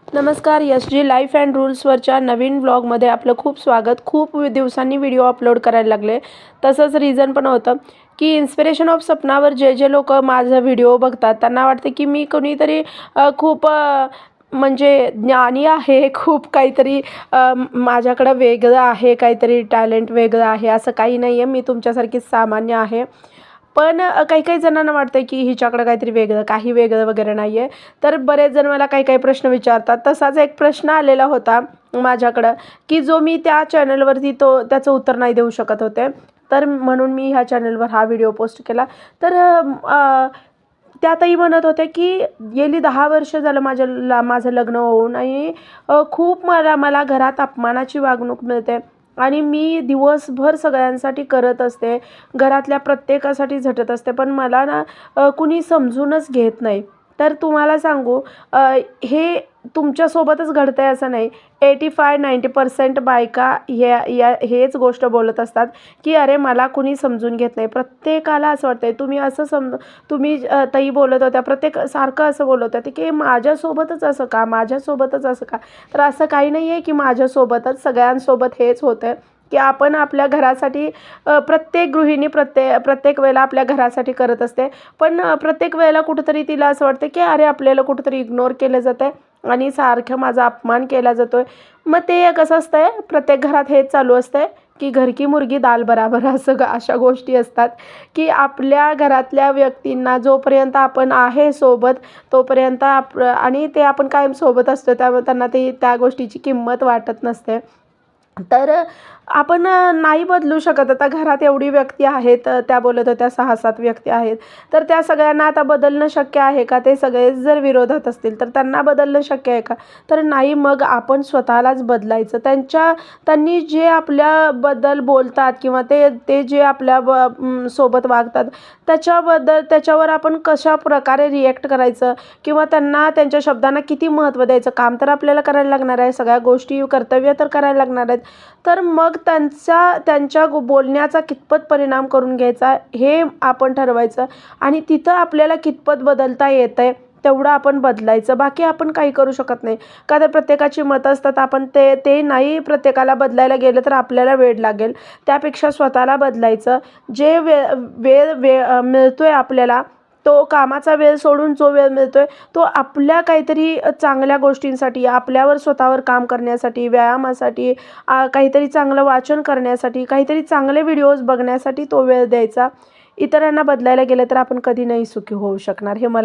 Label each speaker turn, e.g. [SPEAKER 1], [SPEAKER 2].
[SPEAKER 1] नमस्कार, S G life and रूल्सवरच्या नवीन व्लॉगमध्ये आपलं खूप स्वागत. खूप दिवसांनी व्हिडिओ अपलोड करायला लागले. तसंच रिझन पण होतं की इन्स्पिरेशन ऑफ सपनावर जे लोक माझा व्हिडिओ बघतात त्यांना वाटते की मी कोणीतरी खूप म्हणजे ज्ञानी आहे, खूप काहीतरी माझ्याकडं वेगळं आहे, काहीतरी टॅलेंट वेगळं आहे. असं काही नाही आहे, मी तुमच्यासारखीच सामान्य आहे. पण काही काही जणांना वाटतं की हिच्याकडं काहीतरी वेगळं, काही वेगळं वगैरे नाही आहे. तर बरेच जण मला काही काही प्रश्न विचारतात. तसाच एक प्रश्न आलेला होता माझ्याकडं की जो मी त्या चॅनलवरती त्याचं उत्तर नाही देऊ शकत होते. तर म्हणून मी ह्या चॅनलवर हा व्हिडिओ पोस्ट केला. तर त्या ताई म्हणत होत्या की गेली 10 वर्ष झालं माझं लग्न होऊन आणि खूप मला घरात अपमानाची वागणूक मिळते आणि मी दिवसभर सगळ्यांसाठी करत असते, घरातल्या प्रत्येकासाठी झटत असते, पण मला ना कुणी समजूनच घेत नाही. तर तुम्हाला सांगू, हे तुमच्यासोबतच घडतं आहे असं नाही. 85-90% बायका हेच गोष्ट बोलत असतात की अरे मला कुणी समजून घेत नाही. प्रत्येकाला असं वाटतंय तुम्ही असं तुम्ही ताई बोलत होत्या, प्रत्येक सारखं असं बोलत होते की माझ्यासोबतच असं का, माझ्यासोबतच असं का. तर असं काही नाही आहे की माझ्यासोबतच, सगळ्यांसोबत हेच होतं की आपण आपल्या घरासाठी प्रत्येक गृहिणी प्रत्येक वेळेला आपल्या घरासाठी करत असते. पण प्रत्येक वेळेला कुठंतरी तिला असं वाटतं की अरे आपल्याला कुठंतरी इग्नोर केलं जातं आहे आणि सारखं माझा अपमान केला जातो आहे. मग ते कसं असतंय, प्रत्येक घरात हेच चालू असतंय की घर की मुर्गी दाल बराबर, अशा गोष्टी असतात की आपल्या घरातल्या व्यक्तींना जोपर्यंत आपण आहे सोबत तोपर्यंत आणि ते आपण कायम सोबत असतो, त्यामुळे त्यांना त्या गोष्टीची किंमत वाटत नसते. तर आपण नाही बदलू शकत. आता घरात एवढी व्यक्ती आहेत, त्या बोलत होत्या 6-7 व्यक्ती आहेत. तर त्या सगळ्यांना आता बदलणं शक्य आहे का? ते सगळेच जर विरोधात असतील तर त्यांना बदलणं शक्य आहे का? तर नाही. मग आपण स्वतःलाच बदलायचं. त्यांनी जे आपल्याबद्दल बोलतात किंवा ते जे सोबत वागतात त्याच्यावर आपण कशा प्रकारे रिॲक्ट करायचं किंवा त्यांच्या शब्दांना किती महत्त्व द्यायचं. काम तर आपल्याला करायला लागणार आहे, सगळ्या गोष्टी कर्तव्य तर करायला लागणार आहेत. तर मग त्यांच्या बोलण्याचा कितपत परिणाम करून घ्यायचा हे आपण ठरवायचं आणि तिथं आपल्याला कितपत बदलता येतं आहे तेवढं आपण बदलायचं. बाकी आपण काही करू शकत नाही. का तर प्रत्येकाची मतं असतात. आपण ते नाही प्रत्येकाला बदलायला गेलं तर आपल्याला वेळ लागेल. त्यापेक्षा स्वतःला बदलायचं. जे वेळ मिळतोय आपल्याला, तो कामाचा वेळ सोडून जो वेळ मिळतोय तो आपल्या काहीतरी चांगल्या गोष्टींसाठी, आपल्यावर स्वतःवर काम करण्यासाठी, व्यायामासाठी, काहीतरी चांगलं वाचन करण्यासाठी, काहीतरी चांगले व्हिडिओज बघण्यासाठी तो वेळ द्यायचा. इतरांना बदलायला गेलं तर आपण कधी नाही सुखी होऊ शकणार, हे मला